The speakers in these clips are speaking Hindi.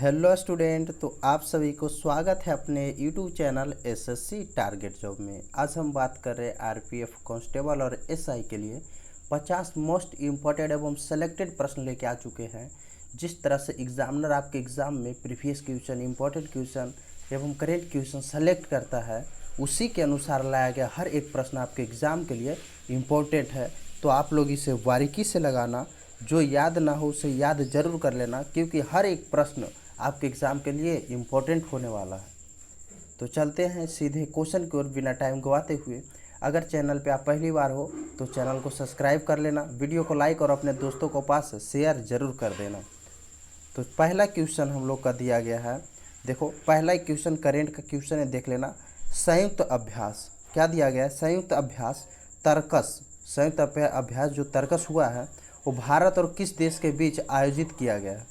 हेलो स्टूडेंट, तो आप सभी को स्वागत है अपने YouTube channel SSC target job में। आज हम बात कर रहे हैं आरपीएफ कांस्टेबल और एसआई के लिए 50 मोस्ट इम्पॉर्टेंट एवं सेलेक्टेड प्रश्न लेके आ चुके हैं। जिस तरह से एग्जामिनर आपके एग्जाम में प्रीवियस क्वेश्चन, इम्पोर्टेंट क्वेश्चन एवं करेंट क्वेश्चन सेलेक्ट करता है, उसी के अनुसार लाया गया हर एक प्रश्न आपके एग्ज़ाम के लिए इम्पोर्टेंट है। तो आप लोग इसे बारीकी से लगाना, जो याद ना हो उसे याद जरूर कर लेना, क्योंकि हर एक प्रश्न आपके एग्ज़ाम के लिए इम्पोर्टेंट होने वाला है। तो चलते हैं सीधे क्वेश्चन की ओर बिना टाइम गवाते हुए। अगर चैनल पे आप पहली बार हो तो चैनल को सब्सक्राइब कर लेना, वीडियो को लाइक और अपने दोस्तों को पास शेयर जरूर कर देना। तो पहला क्वेश्चन हम लोग का दिया गया है। देखो, पहला क्वेश्चन करेंट का क्वेश्चन है, देख लेना। संयुक्त अभ्यास क्या दिया गया है? संयुक्त अभ्यास तर्कस। संयुक्त अभ्यास जो तर्कस हुआ है वो भारत और किस देश के बीच आयोजित किया गया है?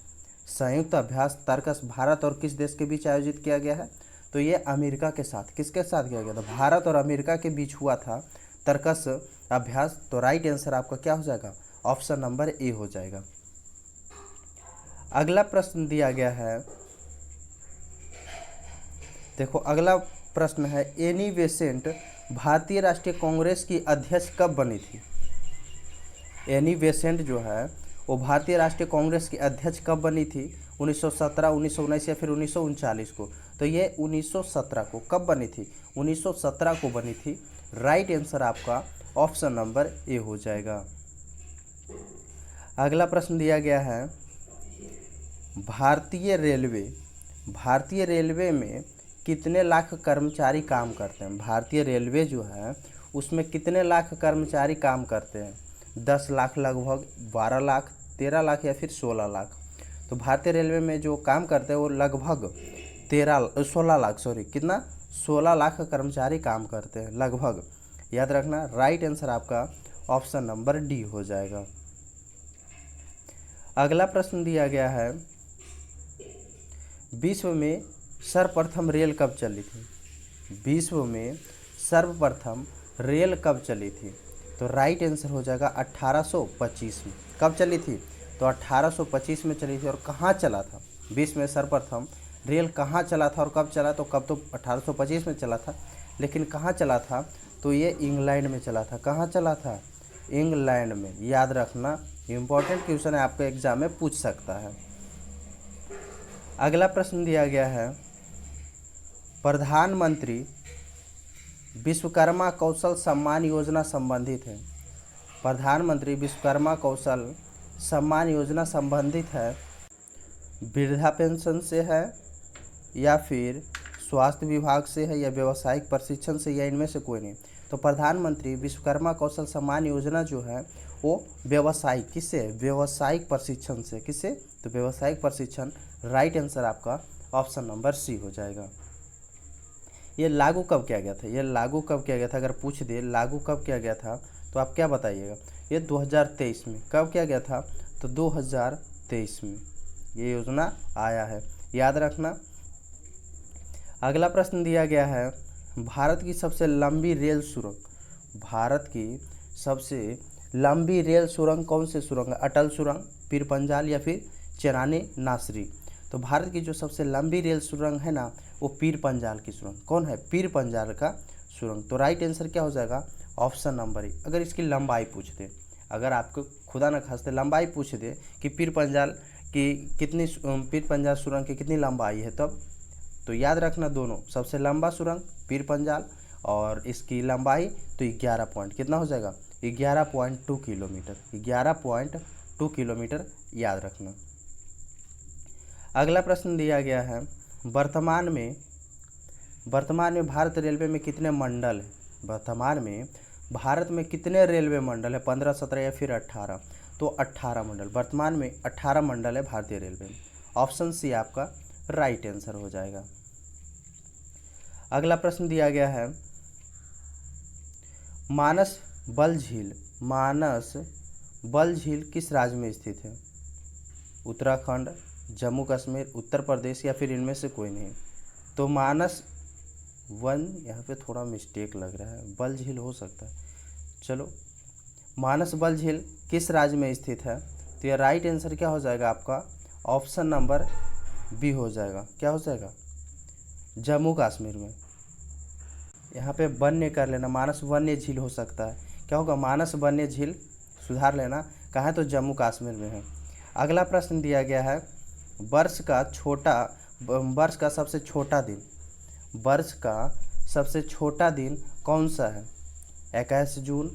संयुक्त अभ्यास तर्कस भारत और किस देश के बीच आयोजित किया गया है? तो ये अमेरिका के साथ। किसके साथ किया गया था? भारत और अमेरिका के बीच हुआ था तर्कस अभ्यास। तो राइट आंसर आपका क्या हो जाएगा? ऑप्शन नंबर ए हो जाएगा। अगला प्रश्न दिया गया है, देखो अगला प्रश्न है, एनी बेसेंट भारतीय राष्ट्रीय कांग्रेस की अध्यक्ष कब बनी थी? एनी बेसेंट जो है वो भारतीय राष्ट्रीय कांग्रेस की अध्यक्ष कब बनी थी? 1917, 1919 या फिर 1939 को? तो ये 1917 को। कब बनी थी? 1917 को बनी थी। राइट आंसर आपका ऑप्शन नंबर ए हो जाएगा। अगला प्रश्न दिया गया है, भारतीय रेलवे में कितने लाख कर्मचारी काम करते हैं? भारतीय रेलवे जो है उसमें कितने लाख कर्मचारी काम करते हैं? 10 लाख लगभग, 12 लाख, 13 लाख या फिर 16 लाख? तो भारतीय रेलवे में जो काम करते हैं वो लगभग 16 लाख, कितना? 16 लाख कर्मचारी काम करते हैं लगभग। याद रखना, राइट आंसर आपका ऑप्शन नंबर डी हो जाएगा। अगला प्रश्न दिया गया है, विश्व में सर्वप्रथम रेल कब चली थी? विश्व में सर्वप्रथम रेल कब चली थी? तो राइट आंसर हो जाएगा 1825 में। कब चली थी? तो 1825 में चली थी। और कहाँ चला था? विश्व में सर्वप्रथम रेल कहाँ चला था और कब चला? तो कब तो 1825 में चला था, लेकिन कहाँ चला था? तो ये इंग्लैंड में चला था। कहाँ चला था? इंग्लैंड में। याद रखना, इम्पोर्टेंट क्वेश्चन है, आपके एग्जाम में पूछ सकता है। अगला प्रश्न दिया गया है, प्रधानमंत्री विश्वकर्मा कौशल सम्मान योजना संबंधित है। प्रधानमंत्री विश्वकर्मा कौशल सम्मान योजना संबंधित है वृद्धा पेंशन से है, या फिर स्वास्थ्य विभाग से है, या व्यवसायिक प्रशिक्षण से, या इनमें से कोई नहीं? तो प्रधानमंत्री विश्वकर्मा कौशल सम्मान योजना जो है वो व्यवसायिक, किससे? व्यवसायिक प्रशिक्षण से। किससे? तो व्यवसायिक प्रशिक्षण। राइट आंसर आपका ऑप्शन नंबर सी हो जाएगा। ये लागू कब किया गया था? ये लागू कब किया गया था? अगर पूछ दे लागू कब किया गया था तो आप क्या बताइएगा? ये 2023 में। कब किया गया था? तो 2023 में ये योजना आया है। याद रखना। अगला प्रश्न दिया गया है, भारत की सबसे लंबी रेल सुरंग। भारत की सबसे लंबी रेल सुरंग कौन सी सुरंग है? अटल सुरंग, पीर पंजाल, या फिर चेनानी नासरी? तो भारत की जो सबसे लंबी रेल सुरंग है ना, वो पीर पंजाल की सुरंग। कौन है? पीर पंजाल का सुरंग। तो राइट आंसर क्या हो जाएगा? Option number A. अगर इसकी लंबाई पूछ दे, अगर आपको खुदा न खास्ते लंबाई पूछ दे कि पीर पंजाल की कितनी, पीर पंजाल सुरंग की कितनी लंबाई है, तब तो याद रखना दोनों, सबसे लंबा सुरंग पीर पंजाल और इसकी लंबाई तो 11 पॉइंट, कितना हो जाएगा? 11.2 किलोमीटर। 11.2 किलोमीटर याद रखना। अगला प्रश्न दिया गया है, वर्तमान में भारत रेलवे में कितने मंडल है? वर्तमान में भारत में कितने रेलवे मंडल है? 15, 17 या फिर 18? तो 18 मंडल। वर्तमान में 18 मंडल है भारतीय रेलवे में। ऑप्शन सी आपका राइट आंसर हो जाएगा। अगला प्रश्न दिया गया है, मानस बल झील किस राज्य में स्थित है? उत्तराखंड, जम्मू कश्मीर, उत्तर प्रदेश, या फिर इनमें से कोई नहीं? तो मानस वन, यहाँ पे थोड़ा मिस्टेक लग रहा है, बल झील हो सकता है। चलो, मानस बल झील किस राज्य में स्थित है? तो यह राइट आंसर क्या हो जाएगा आपका? ऑप्शन नंबर बी हो जाएगा, क्या हो जाएगा, जम्मू कश्मीर में। यहाँ पे वन्य कर लेना, मानस वन्य झील हो सकता है, क्या होगा, मानस वन्य झील, सुधार लेना, कहाँ है तो जम्मू कश्मीर में है। अगला प्रश्न दिया गया है, वर्ष का सबसे छोटा दिन, वर्ष का सबसे छोटा दिन कौन सा है, 21 जून,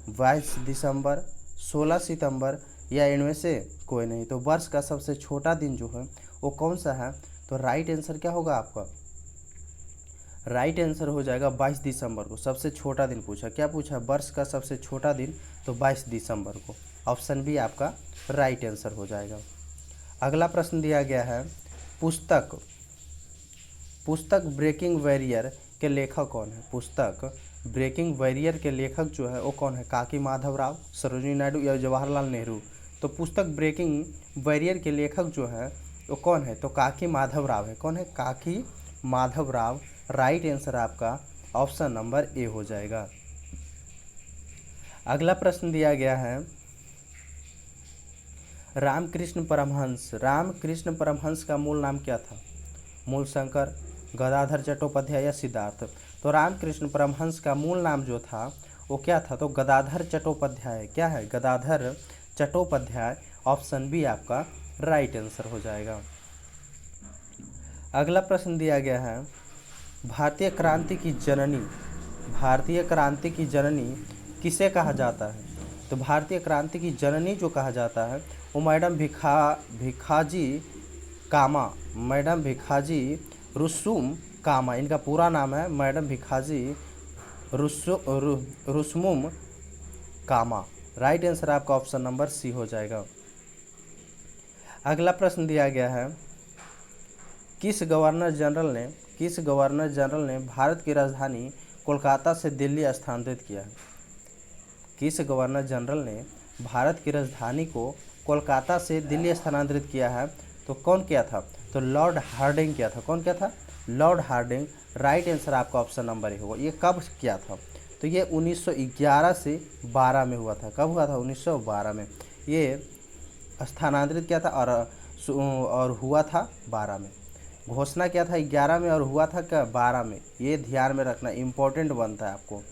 22 दिसंबर, 16 सितंबर या इनमें से कोई नहीं। तो वर्ष का सबसे छोटा दिन जो है वो कौन सा है, तो राइट आंसर क्या होगा आपका, राइट आंसर हो जाएगा 22 दिसंबर को। सबसे छोटा दिन पूछा, क्या पूछा, वर्ष का सबसे छोटा दिन, तो 22 दिसंबर को। ऑप्शन बी आपका राइट आंसर हो जाएगा। अगला प्रश्न दिया गया है, पुस्तक ब्रेकिंग बैरियर के लेखक कौन है, पुस्तक ब्रेकिंग बैरियर के लेखक जो है वो कौन है, काकी माधव राव, सरोजिनी नायडू या जवाहरलाल नेहरू। तो पुस्तक ब्रेकिंग बैरियर के लेखक जो है वो कौन है, तो काकी माधव राव है। कौन है, काकी माधव राव। राइट आंसर आपका ऑप्शन नंबर ए हो जाएगा। अगला प्रश्न दिया गया है, रामकृष्ण परमहंस का मूल नाम क्या था, मूलशंकर, गदाधर चट्टोपाध्याय या सिद्धार्थ। तो रामकृष्ण परमहंस का मूल नाम जो था वो क्या था, तो गदाधर चट्टोपाध्याय। क्या है, गदाधर चट्टोपाध्याय। ऑप्शन बी आपका राइट आंसर हो जाएगा। अगला प्रश्न दिया गया है, भारतीय क्रांति की जननी किसे कहा जाता है। तो भारतीय क्रांति की जननी जो कहा जाता है वो मैडम भिखाजी रुस्तुम कामा, इनका पूरा नाम है मैडम भिखाजी रुस्तुम कामा। राइट आंसर आपका ऑप्शन नंबर सी हो जाएगा। अगला प्रश्न दिया गया है, किस गवर्नर जनरल ने भारत की राजधानी कोलकाता से दिल्ली स्थानांतरित किया है। किस गवर्नर जनरल ने भारत की राजधानी को कोलकाता से दिल्ली स्थानांतरित किया है, तो कौन किया था, तो लॉर्ड हार्डिंग किया था। कौन किया था, लॉर्ड हार्डिंग। राइट आंसर आपका ऑप्शन नंबर ए होगा। ये कब किया था, तो ये 1911 से 12 में हुआ था। कब हुआ था, 1912 में ये स्थानांतरित किया था और हुआ था 12 में। घोषणा किया था 11 में और हुआ था क्या, 12 में। ये ध्यान में रखना, इम्पोर्टेंट बनता है आपको।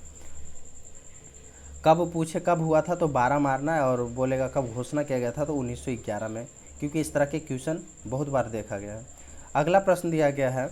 कब पूछे कब हुआ था तो 12 मारना है, और बोलेगा कब घोषणा किया गया था तो 1911 में, क्योंकि इस तरह के क्वेश्चन बहुत बार देखा गया है। अगला प्रश्न दिया गया है,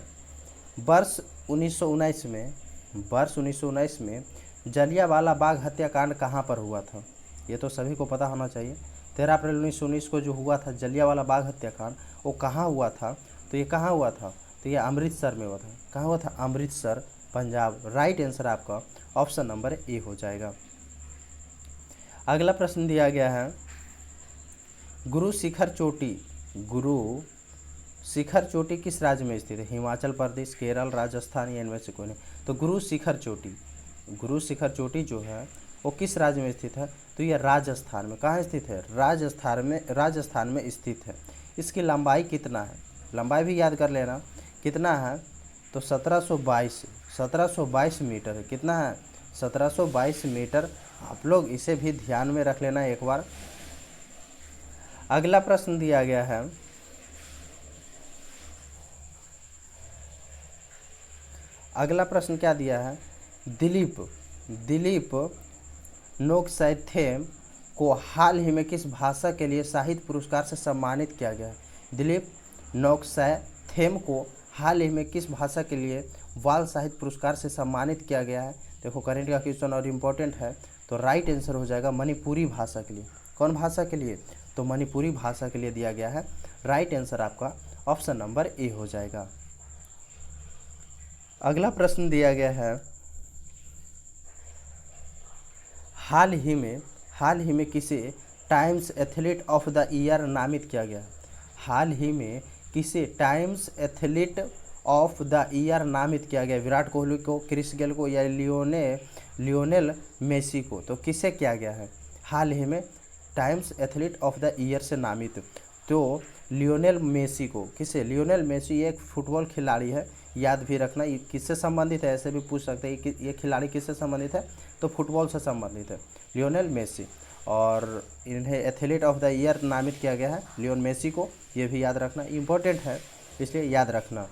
वर्ष 1919 में जलियांवाला बाग हत्याकांड कहाँ पर हुआ था। ये तो सभी को पता होना चाहिए। 13 अप्रैल 1919 को जो हुआ था जलियांवाला बाग हत्याकांड, वो कहाँ हुआ था, तो ये कहाँ हुआ था, तो ये अमृतसर में हुआ था। कहाँ हुआ था, अमृतसर, पंजाब। राइट आंसर आपका ऑप्शन नंबर ए हो जाएगा। अगला प्रश्न दिया गया है, गुरु शिखर चोटी किस राज्य में स्थित है, हिमाचल प्रदेश, केरल, राजस्थान या इनमें से कोई नहीं। तो गुरु शिखर चोटी जो है वो किस राज्य में स्थित है, तो ये राजस्थान में। कहाँ स्थित है, राजस्थान में स्थित है। इसकी लंबाई कितना है, लंबाई भी याद कर लेना कितना है, तो 1722 मीटर है। कितना है, 1722 मीटर। आप लोग इसे भी ध्यान में रख लेना एक बार। अगला प्रश्न दिया गया है, अगला प्रश्न क्या दिया है, दिलीप नोक्साइथेम को हाल ही में किस भाषा के लिए साहित्य पुरस्कार से सम्मानित किया गया है। दिलीप नोक्साइथेम को हाल ही में किस भाषा के लिए बाल साहित्य पुरस्कार से सम्मानित किया गया है। देखो करंट का क्वेश्चन और इम्पोर्टेंट है, तो राइट आंसर हो जाएगा मणिपुरी भाषा के लिए। कौन भाषा के लिए, तो मणिपुरी भाषा के लिए दिया गया है। राइट आंसर आपका ऑप्शन नंबर ए हो जाएगा। अगला प्रश्न दिया गया है, हाल ही में किसे times athlete of the year नामित किया गया। हाल ही में किसे times athlete of the year नामित किया गया, विराट कोहली को, क्रिस गेल को या लियोनेल मेसी को। तो किसे किया गया है, हाल ही में times athlete of the year से नामित, तो लियोनेल मेसी को। किसे, लियोनेल मेसी एक फुटबॉल खिलाड़ी है, याद भी रखना। ये किससे संबंधित है, ऐसे भी पूछ सकते हैं कि ये खिलाड़ी किससे संबंधित है, तो फुटबॉल से संबंधित है लियोनेल मेसी। और इन्हें एथलीट ऑफ द ईयर नामित किया गया है लियोन मेसी को, ये भी याद रखना, इम्पोर्टेंट है। इसलिए याद रखना।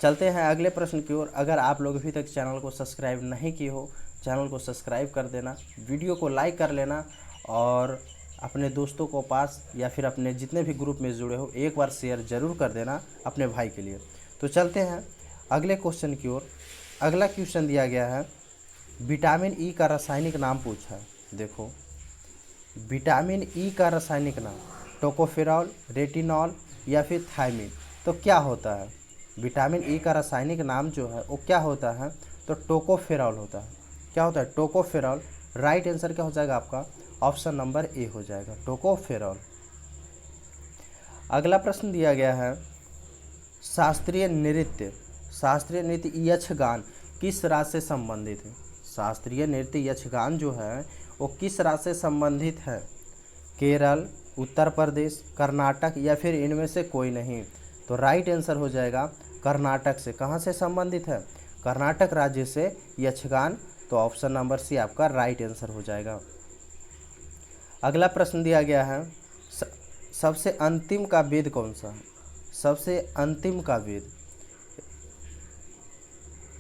चलते हैं अगले प्रश्न की ओर। अगर आप लोग अभी तक चैनल को सब्सक्राइब नहीं किए हो, चैनल को सब्सक्राइब कर देना, वीडियो को लाइक कर लेना और अपने दोस्तों को पास या फिर अपने जितने भी ग्रुप में जुड़े हो एक बार शेयर ज़रूर कर देना अपने भाई के लिए। तो चलते हैं अगले क्वेश्चन की ओर। अगला क्वेश्चन दिया गया है, विटामिन ई का रासायनिक नाम पूछा है। देखो, विटामिन ई का रासायनिक नाम टोकोफेरॉल, रेटिनॉल या फिर थायमिन, तो क्या होता है? विटामिन ई का रासायनिक नाम जो है वो क्या होता है? तो टोकोफेरॉल होता है। क्या होता है? टोकोफेरॉल। राइट आंसर क्या हो जाएगा आपका? ऑप्शन नंबर ए हो जाएगा, टोकोफेरॉल। अगला प्रश्न दिया गया है, शास्त्रीय नृत्य यक्षगान किस राज्य से संबंधित है? शास्त्रीय नृत्य यक्षगान जो है वो किस राज्य से संबंधित है? केरल, उत्तर प्रदेश, कर्नाटक या फिर इनमें से कोई नहीं? तो राइट आंसर हो जाएगा कर्नाटक से। कहाँ से संबंधित है? कर्नाटक राज्य से यक्षगान। तो ऑप्शन नंबर सी आपका राइट आंसर हो जाएगा। अगला प्रश्न दिया गया है, सबसे अंतिम का वेद कौन सा है? सबसे अंतिम का वेद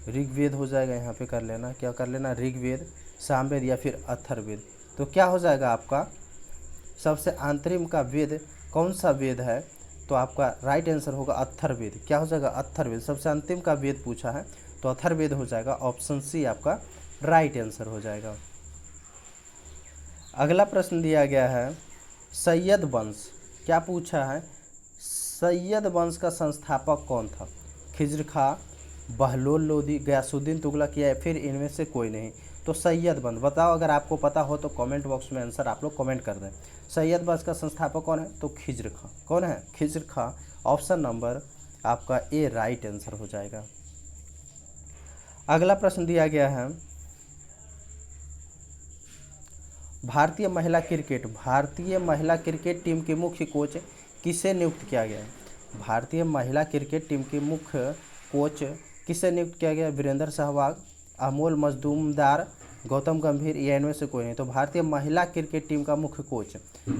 ऋग्वेद हो जाएगा। यहाँ पे कर लेना, क्या कर लेना? ऋग्वेद, सामवेद या फिर अथर्ववेद। तो क्या हो जाएगा आपका? सबसे अंतरिम का वेद कौन सा वेद है? तो आपका राइट आंसर होगा अथर्ववेद। क्या हो जाएगा? अथर्ववेद। सबसे अंतिम का वेद पूछा है तो अथर्ववेद हो जाएगा। ऑप्शन सी आपका राइट आंसर हो जाएगा। अगला प्रश्न दिया गया है, सैयद वंश, क्या पूछा है? सैयद वंश का संस्थापक कौन था? खिज्र खां, बहलोल लोदी, गयासुद्दीन तुगलक या फिर इनमें से कोई नहीं? तो सैयद वंश बताओ। अगर आपको पता हो तो कमेंट बॉक्स में आंसर आप लोग कमेंट कर दें। सैयद वंश का संस्थापक कौन है? तो खिज्र खां। कौन है? खिज्र खां। ऑप्शन नंबर आपका ए राइट आंसर हो जाएगा। अगला प्रश्न दिया गया है, भारतीय महिला क्रिकेट टीम के मुख्य कोच किसे नियुक्त किया गया है? भारतीय महिला क्रिकेट टीम के मुख्य कोच किसे नियुक्त किया गया? वीरेंद्र सहवाग, अमोल मजूमदार, गौतम गंभीर या इनमें से कोई नहीं? तो भारतीय महिला क्रिकेट टीम का मुख्य कोच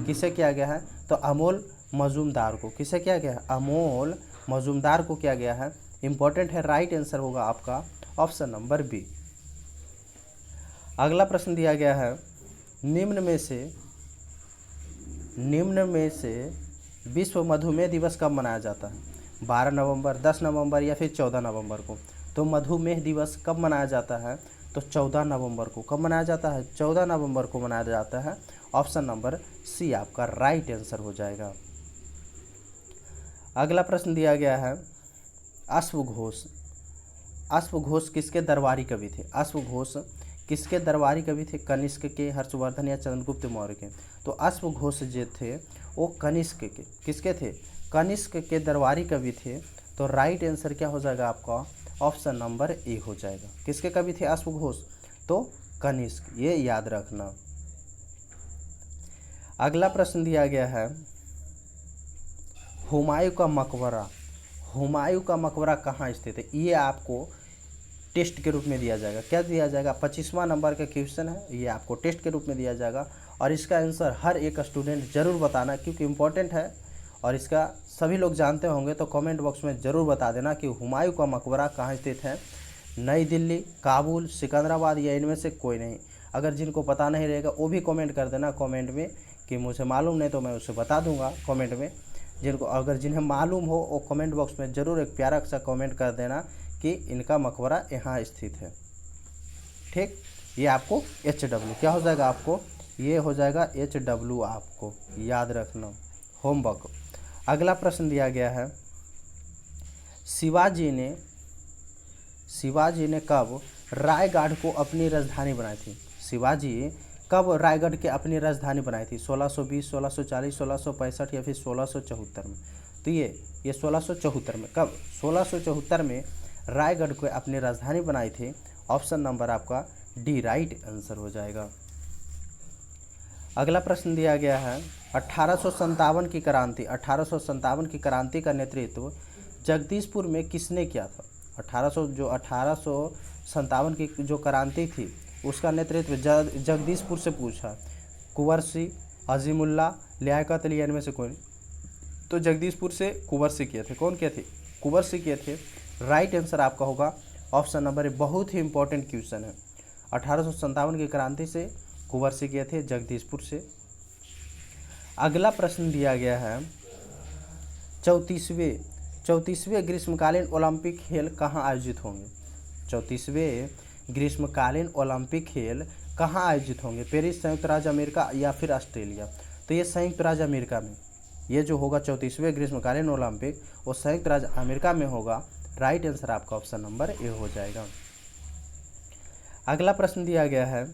किसे किया गया है? तो अमोल मजूमदार को। किसे किया गया है? अमोल मजूमदार को किया गया है। इंपॉर्टेंट है, राइट आंसर होगा आपका ऑप्शन नंबर बी। अगला प्रश्न दिया गया है, निम्न में से विश्व मधुमेह दिवस कब मनाया जाता है? 12 नवंबर, 10 नवंबर या फिर 14 नवंबर को? तो मधुमेह दिवस कब मनाया जाता है? तो 14 नवंबर को। कब मनाया जाता है? 14 नवंबर को मनाया जाता है। ऑप्शन नंबर सी आपका राइट आंसर हो जाएगा। अगला प्रश्न दिया गया है, अश्वघोष किसके दरबारी कवि थे? अश्वघोष किसके दरबारी कवि थे? कनिष्क के, हर्षवर्धन या चंद्रगुप्त मौर्य के? तो अश्वघोष जो थे वो कनिष्क के, किसके थे? कनिष्क के दरबारी कवि थे। तो राइट आंसर क्या हो जाएगा आपका? ऑप्शन नंबर ए हो जाएगा। किसके कवि थे अश्वघोष? तो कनिष्क, ये याद रखना। अगला प्रश्न दिया गया है, हुमायूं का मकबरा कहाँ स्थित है? ये आपको टेस्ट के रूप में दिया जाएगा। क्या दिया जाएगा? 25वां नंबर का क्वेश्चन है, ये आपको टेस्ट के रूप में दिया जाएगा और इसका आंसर हर एक स्टूडेंट जरूर बताना क्योंकि इम्पोर्टेंट है और इसका सभी लोग जानते होंगे। तो कमेंट बॉक्स में ज़रूर बता देना कि हुमायूं का मकबरा कहाँ स्थित है। नई दिल्ली, काबुल, सिकंदराबाद या इनमें से कोई नहीं? अगर जिनको पता नहीं रहेगा वो भी कमेंट कर देना कमेंट में कि मुझे मालूम नहीं, तो मैं उसे बता दूंगा कमेंट में। जिन्हें मालूम हो वो कमेंट बॉक्स में ज़रूर एक प्यारा सा कमेंट कर देना कि इनका मकबरा यहाँ स्थित है। ठीक, ये आपको HW क्या हो जाएगा? आपको ये हो जाएगा HW, आपको याद रखना, होमवर्क। अगला प्रश्न दिया गया है, शिवाजी ने कब रायगढ़ को अपनी राजधानी बनाई थी? शिवाजी कब रायगढ़ के अपनी राजधानी बनाई थी? 1620, 1640, 1665 या फिर 1674 में? तो ये 1674 में। कब? 1674 में रायगढ़ को अपनी राजधानी बनाई थी। ऑप्शन नंबर आपका डी राइट आंसर हो जाएगा। अगला प्रश्न दिया गया है, 1857 की क्रांति का नेतृत्व जगदीशपुर में किसने किया था? 1857 की जो क्रांति थी उसका नेतृत्व जगदीशपुर से पूछा। कुंवर सिंह, अजीमुल्ला, लियाकत अली, इनमें से कोई? तो जगदीशपुर से कुंवर से किए थे। कौन किए थे? कुंवर से किए थे। राइट आंसर आपका होगा ऑप्शन नंबर ए। बहुत ही इंपॉर्टेंट क्वेश्चन है। 1857 की क्रांति से कुंवर से किए थे, जगदीशपुर से। अगला प्रश्न दिया गया है 34वें ग्रीष्मकालीन ओलंपिक खेल कहाँ आयोजित होंगे? 34वें ग्रीष्मकालीन ओलंपिक खेल कहाँ आयोजित होंगे? पेरिस, संयुक्त राज्य अमेरिका या फिर ऑस्ट्रेलिया? तो ये संयुक्त राज्य अमेरिका में, ये जो होगा 34वें ग्रीष्मकालीन ओलंपिक वो संयुक्त राज्य अमेरिका में होगा। राइट आंसर आपका ऑप्शन नंबर ए हो जाएगा। अगला प्रश्न दिया गया है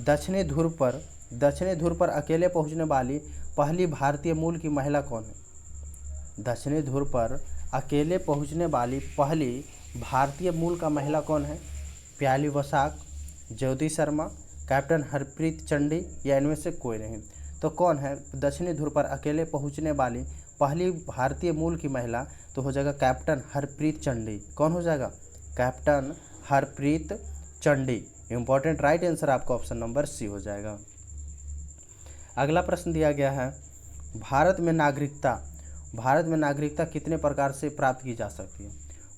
दक्षिणी ध्रुव पर अकेले पहुंचने वाली पहली भारतीय मूल की महिला कौन है? दक्षिणी ध्रुव पर अकेले पहुंचने वाली पहली भारतीय मूल का महिला कौन है? प्याली वसाक, ज्योति शर्मा, कैप्टन हरप्रीत चंडी या इनमें से कोई नहीं? तो कौन है दक्षिणी ध्रुव पर अकेले पहुंचने वाली पहली भारतीय मूल की महिला? तो हो जाएगा कैप्टन हरप्रीत चंडी। कौन हो जाएगा? Captain Harpreet Chandi. Important right answer आपका ऑप्शन नंबर सी हो जाएगा। अगला प्रश्न दिया गया है भारत में नागरिकता कितने प्रकार से प्राप्त की जा सकती है?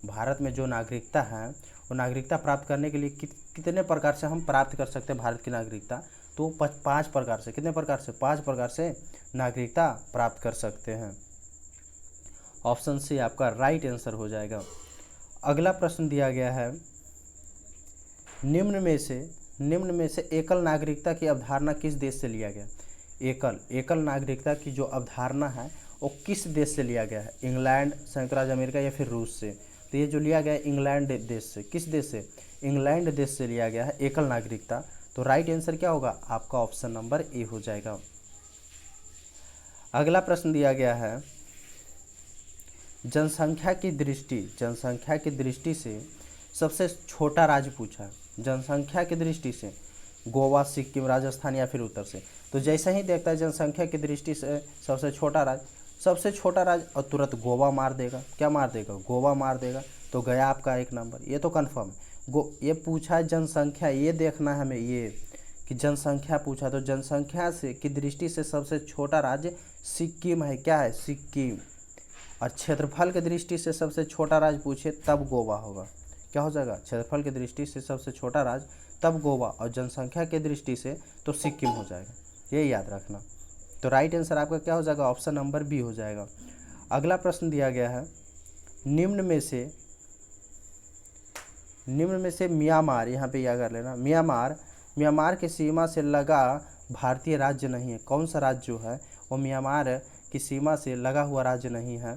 भारत में जो नागरिकता है वो नागरिकता प्राप्त करने के लिए कितने प्रकार से हम प्राप्त कर सकते हैं भारत की नागरिकता? तो 5 प्रकार से। कितने प्रकार से? 5 प्रकार से नागरिकता प्राप्त कर सकते हैं। ऑप्शन सी आपका राइट आंसर हो जाएगा। अगला प्रश्न दिया गया है निम्न में से एकल नागरिकता की अवधारणा किस देश से लिया गया? एकल नागरिकता की जो अवधारणा है वो किस देश से लिया गया है? इंग्लैंड, संयुक्त राज्य अमेरिका या फिर रूस से? तो ये जो लिया गया है इंग्लैंड देश से। किस देश से? इंग्लैंड देश से लिया गया है एकल नागरिकता। तो राइट आंसर क्या होगा? आपका ऑप्शन नंबर ए हो जाएगा। अगला प्रश्न दिया गया है जनसंख्या की दृष्टि से सबसे छोटा राज्य पूछा है। जनसंख्या की दृष्टि से गोवा, सिक्किम, राजस्थान या फिर उत्तर से? तो जैसे ही देखता है जनसंख्या की दृष्टि से सबसे छोटा राज्य और तुरंत गोवा मार देगा। क्या मार देगा? गोवा मार देगा। तो गया आपका 1 नंबर। ये तो कन्फर्म है। ये पूछा है जनसंख्या, ये देखना है हमें ये कि जनसंख्या पूछा, तो जनसंख्या से की दृष्टि से सबसे छोटा राज्य सिक्किम है। क्या है? सिक्किम। और क्षेत्रफल की दृष्टि से सबसे छोटा राज्य पूछे तब गोवा होगा। क्या हो जाएगा? क्षेत्रफल की दृष्टि से सबसे छोटा राज्य तब गोवा, और जनसंख्या की दृष्टि से तो सिक्किम हो जाएगा। ये याद रखना। तो राइट आंसर आपका क्या हो जाएगा? ऑप्शन नंबर बी हो जाएगा। अगला प्रश्न दिया गया है निम्न में से म्यांमार, यहाँ पे याद कर लेना, म्यांमार की सीमा से लगा भारतीय राज्य नहीं है। कौन सा राज्य जो है वो म्यांमार की सीमा से लगा हुआ राज्य नहीं है?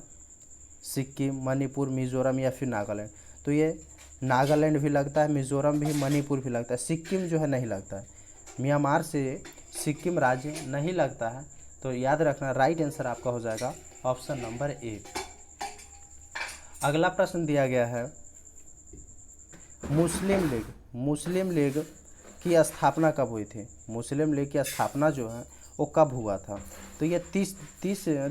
सिक्किम, मणिपुर, मिजोरम या फिर नागालैंड? तो ये नागालैंड भी लगता है, मिजोरम भी, मणिपुर भी लगता है। सिक्किम जो है नहीं लगता है। म्यांमार से सिक्किम राज्य नहीं लगता है। तो याद रखना राइट आंसर आपका हो जाएगा ऑप्शन नंबर ए। अगला प्रश्न दिया गया है मुस्लिम लीग की स्थापना कब हुई थी? मुस्लिम लीग की स्थापना जो है वो कब हुआ था? तो ये 30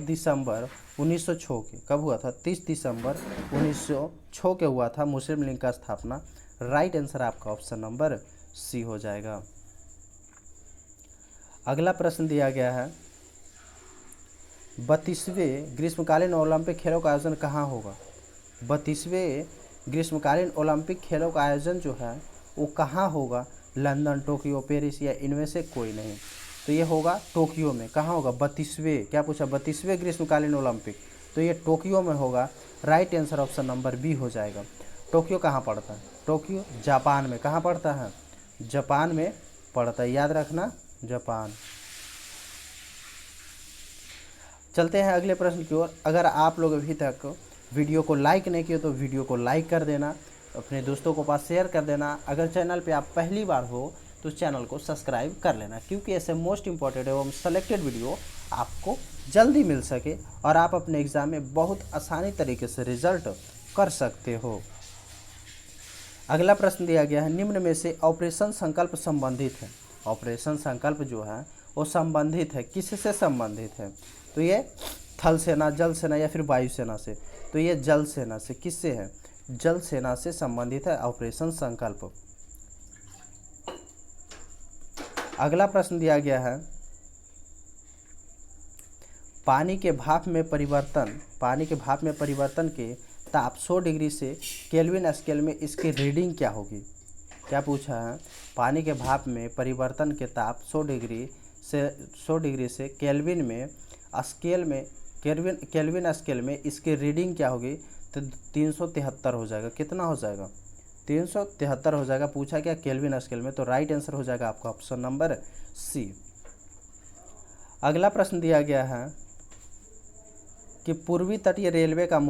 दिसंबर 1906 के कब हुआ था? 30 दिसंबर 1906 के हुआ था मुस्लिम लीग का स्थापना। राइट आंसर आपका ऑप्शन नंबर सी हो जाएगा। अगला प्रश्न दिया गया है 32वें ग्रीष्मकालीन ओलंपिक खेलों का आयोजन कहाँ होगा? 32वें ग्रीष्मकालीन ओलंपिक खेलों का आयोजन जो है वो कहाँ होगा? लंदन, टोक्यो, पेरिस या इनमें से कोई नहीं? तो ये होगा टोक्यो में। कहाँ होगा? 32वें, क्या पूछा? 32वें ग्रीष्मकालीन ओलंपिक, तो ये टोक्यो में होगा। Right answer option number B हो जाएगा। टोक्यो कहाँ पड़ता है? टोक्यो जापान में। कहाँ पड़ता है? जापान में पड़ता है, याद रखना, जापान। चलते हैं अगले प्रश्न की ओर। अगर आप लोग अभी तक वीडियो को लाइक नहीं किए तो वीडियो को लाइक कर देना, अपने दोस्तों को पास शेयर कर देना। अगर चैनल पे आप पहली बार हो तो चैनल को सब्सक्राइब कर लेना, क्योंकि ऐसे मोस्ट इंपॉर्टेंट एवं सेलेक्टेड वीडियो आपको जल्दी मिल सके और आप अपने एग्ज़ाम में बहुत आसानी तरीके से रिजल्ट कर सकते हो। अगला प्रश्न दिया गया है निम्न में से ऑपरेशन संकल्प संबंधित है। ऑपरेशन संकल्प जो है वो संबंधित है, किससे संबंधित है? तो ये थल सेना, जल सेना या फिर वायु सेना से? तो ये जल सेना से। किससे है? जल सेना से संबंधित है ऑपरेशन संकल्प। अगला प्रश्न दिया गया है, पानी के भाप में परिवर्तन के ताप 100 डिग्री से केल्विन स्केल में इसकी रीडिंग क्या होगी। क्या पूछा है, पानी के भाप में परिवर्तन के ताप 100 डिग्री से केल्विन स्केल में इसकी रीडिंग क्या होगी। तो 373 हो जाएगा। कितना हो जाएगा, 373 हो जाएगा। पूछा क्या, केल्विन स्केल में। तो राइट आंसर हो जाएगा आपका ऑप्शन नंबर सी। अगला प्रश्न दिया गया है कि पूर्वी तटीय रेलवे का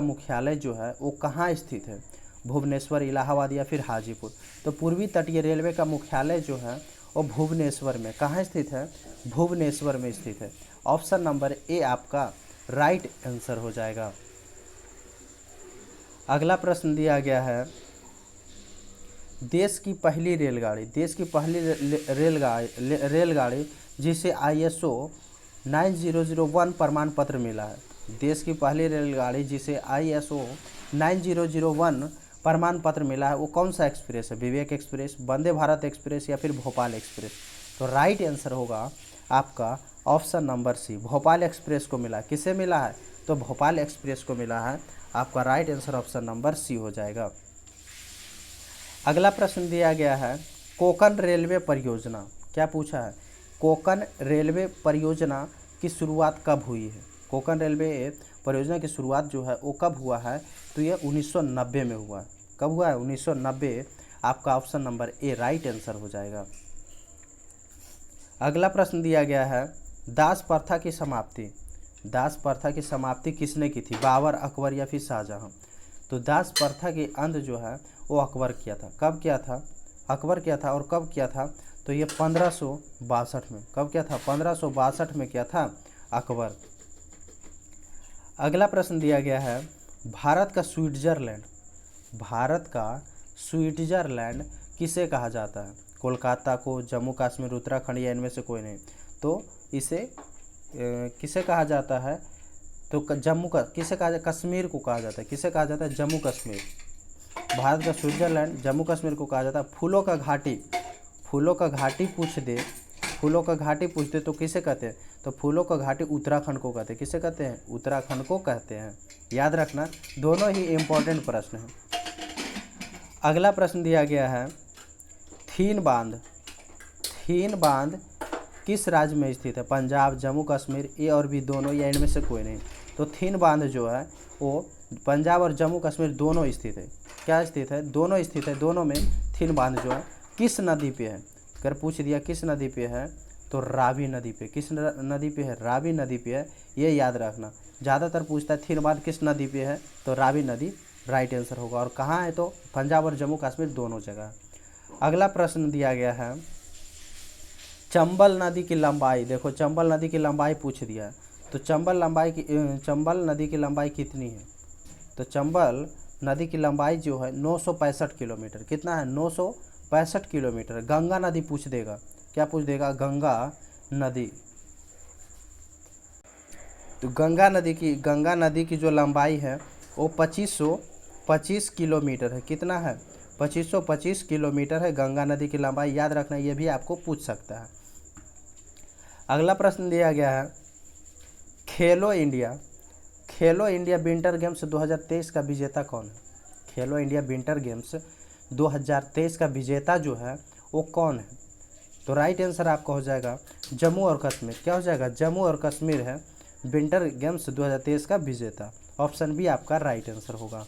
मुख्यालय जो है वो कहाँ स्थित है। भुवनेश्वर, इलाहाबाद या फिर हाजीपुर। तो पूर्वी तटीय रेलवे का मुख्यालय जो है वो भुवनेश्वर में, कहाँ स्थित है, भुवनेश्वर में स्थित है। ऑप्शन नंबर ए आपका राइट आंसर हो जाएगा। अगला प्रश्न दिया गया है, देश की पहली रेलगाड़ी जिसे ISO 9001 प्रमाण पत्र मिला है। देश की पहली रेलगाड़ी जिसे ISO 9001 प्रमाण पत्र मिला है वो कौन सा एक्सप्रेस है। विवेक एक्सप्रेस, वंदे भारत एक्सप्रेस या फिर भोपाल एक्सप्रेस। तो राइट आंसर होगा आपका option number C, Bhopal express को मिला। किसे मिला है, तो भोपाल एक्सप्रेस को मिला है। आपका right answer option number C हो जाएगा। अगला प्रश्न दिया गया है, कोंकण रेलवे परियोजना। क्या पूछा है, कोंकण रेलवे परियोजना की शुरुआत कब हुई है। कोंकण रेलवे परियोजना की शुरुआत जो है वो कब हुआ है, तो ये 1990 में हुआ है। कब हुआ है, 1990। आपका option number A right answer हो जाएगा। अगला प्रश्न दिया गया है, दास प्रथा की समाप्ति किसने की थी। बाबर, अकबर या फिर शाहजहां। तो दास प्रथा के अंत जो है वो अकबर किया था। कब किया था, अकबर किया था। और कब किया था, तो ये 1562 में। कब किया था, 1562 में किया था अकबर। अगला प्रश्न दिया गया है, भारत का स्विट्जरलैंड किसे कहा जाता है। कोलकाता को, जम्मू कश्मीर, उत्तराखंड या इनमें से कोई नहीं। तो इसे किसे कहा जाता है, तो किसे कहा जाता है, कश्मीर को कहा जाता है। किसे कहा जाता है, जम्मू कश्मीर। भारत का स्विट्जरलैंड जम्मू कश्मीर को कहा जाता है। फूलों का घाटी पूछ दे तो किसे कहते हैं, तो फूलों का घाटी उत्तराखंड को कहते हैं। किसे कहते हैं, उत्तराखंड को कहते हैं। याद रखना, दोनों ही इम्पोर्टेंट प्रश्न हैं। अगला प्रश्न दिया गया है, थीन बांध किस राज्य में स्थित है। पंजाब, जम्मू कश्मीर, ए और बी दोनों या इनमें से कोई नहीं। तो थीन बांध जो है वो पंजाब और जम्मू कश्मीर दोनों स्थित है। क्या स्थित है, दोनों स्थित है। दोनों में थीन बांध जो है किस नदी पे है। अगर पूछ दिया किस नदी पे है, तो रावी नदी पे। किस नदी पे है, रावी नदी पे है। ये याद रखना, ज़्यादातर पूछता है थीन बांध किस नदी पे है, तो रावी नदी राइट आंसर होगा। और कहाँ है, तो पंजाब और जम्मू कश्मीर दोनों जगह। अगला प्रश्न दिया गया है, चंबल नदी की लंबाई। देखो, चंबल नदी की लंबाई पूछ दिया है। तो चंबल नदी की लंबाई कितनी है। तो चंबल नदी की लंबाई जो है 965 किलोमीटर। कितना है, 965 किलोमीटर। गंगा नदी पूछ देगा। क्या पूछ देगा, गंगा नदी। तो गंगा नदी की जो लंबाई है वो 2525 किलोमीटर है। कितना है, 2525 किलोमीटर है गंगा नदी की लंबाई। याद रखना, ये भी आपको पूछ सकता है। अगला प्रश्न दिया गया है, खेलो इंडिया विंटर गेम्स 2023 का विजेता कौन है। खेलो इंडिया विंटर गेम्स 2023 का विजेता जो है वो कौन है। तो राइट आंसर आपका हो जाएगा जम्मू और कश्मीर। क्या हो जाएगा, जम्मू और कश्मीर है विंटर गेम्स 2023 का विजेता। ऑप्शन बी आपका राइट आंसर होगा।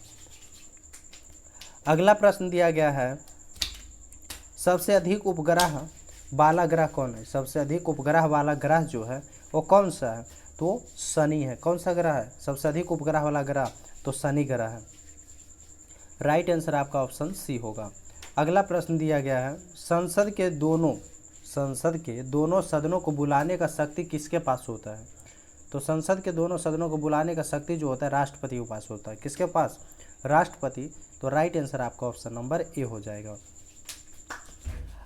अगला प्रश्न दिया गया है, सबसे अधिक उपग्रह वाला ग्रह कौन है। सबसे अधिक उपग्रह वाला ग्रह जो है वो कौन सा है, तो शनि है। कौन सा ग्रह है, सबसे अधिक उपग्रह वाला ग्रह, तो शनि ग्रह है। राइट आंसर आपका ऑप्शन सी होगा। अगला प्रश्न दिया गया है, संसद के दोनों सदनों को बुलाने का शक्ति किसके पास होता है। तो संसद के दोनों सदनों को बुलाने का शक्ति जो होता है राष्ट्रपति के पास होता है। किसके पास, राष्ट्रपति। तो राइट आंसर आपका ऑप्शन नंबर ए हो जाएगा।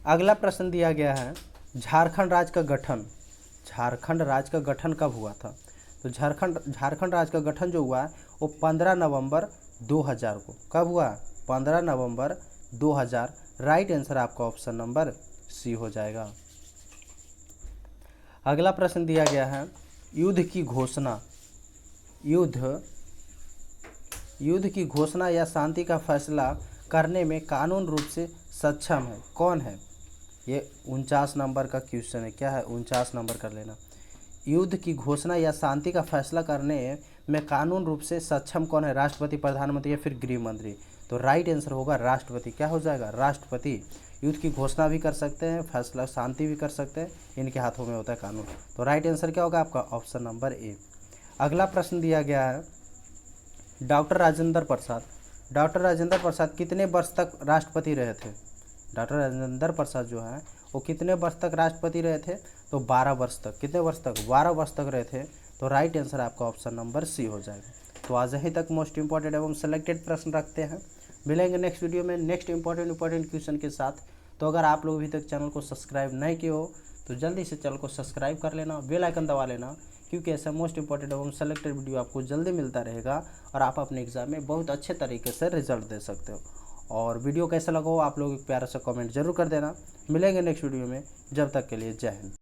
अगला प्रश्न दिया गया है, झारखंड राज्य का गठन कब हुआ था। तो झारखंड राज्य का गठन जो हुआ है वो 15 नवंबर 2000 को। कब हुआ, 15 नवंबर 2000 राइट आंसर आपका ऑप्शन नंबर सी हो जाएगा। अगला प्रश्न दिया गया है, युद्ध की घोषणा युद्ध की घोषणा या शांति का फैसला करने में कानून रूप से सक्षम है, कौन है? ये 49 नंबर का क्वेश्चन है। क्या है? 49 नंबर कर लेना। युद्ध की घोषणा या शांति का फैसला करने में कानून रूप से सक्षम कौन है? राष्ट्रपति, प्रधानमंत्री या फिर गृह मंत्री? तो राइट आंसर होगा राष्ट्रपति। क्या हो जाएगा? राष्ट्रपति युद्ध की घोषणा भी कर सकते हैं, फैसला शांति भी कर सकते हैं, इनके हाथों में होता है कानून। तो राइट आंसर क्या होगा आपका? Option number A. अगला प्रश्न दिया गया है, डॉक्टर राजेंद्र प्रसाद कितने वर्ष तक राष्ट्रपति रहे थे? डॉक्टर राजेंद्र प्रसाद जो है वो कितने वर्ष तक राष्ट्रपति रहे थे? तो 12 वर्ष तक। कितने वर्ष तक? 12 वर्ष तक रहे थे। तो राइट आंसर आपका ऑप्शन नंबर सी हो जाएगा। तो आज यहीं तक मोस्ट इंपॉर्टेंट एवं सेलेक्टेड प्रश्न रखते हैं। मिलेंगे नेक्स्ट वीडियो में नेक्स्ट इंपॉर्टेंट क्वेश्चन के साथ। तो अगर आप लोग अभी तक चैनल को सब्सक्राइब नहीं किए हो तो जल्दी से चैनल को सब्सक्राइब कर लेना, बेल आइकन दबा लेना, क्योंकि ऐसा मोस्ट इंपॉर्टेंट एवं सेलेक्टेड वीडियो आपको जल्दी मिलता रहेगा और आप अपने एग्जाम में बहुत अच्छे तरीके से रिजल्ट दे सकते हो। और वीडियो कैसा लगा हो आप लोग एक प्यारा सा कमेंट जरूर कर देना। मिलेंगे नेक्स्ट वीडियो में, जब तक के लिए जय हिंद।